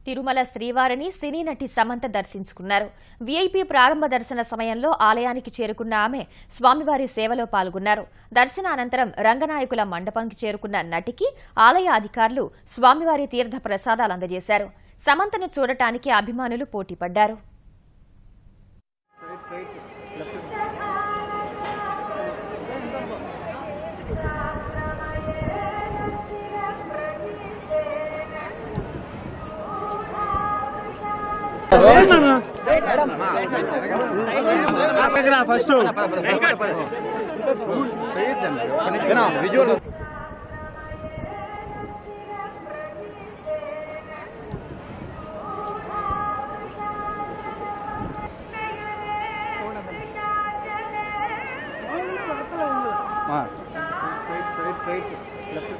తిరుమల శ్రీవారిని సినీ నటి సమంత దర్శించుకున్నారు. వీఐపీ ప్రారంభ దర్శన సమయంలో ఆలయానికి చేరుకున్న ఆమె స్వామివారి సేవలో పాల్గొన్నారు. దర్శనానంతరం రంగనాయకుల మండపానికి చేరుకున్న నటికి ఆలయ అధికారులు స్వామివారి తీర్థ ప్రసాదాలు అందజేశారు. సమంతను చూడటానికి అభిమానులు పోటీపడ్డారు. First visual side left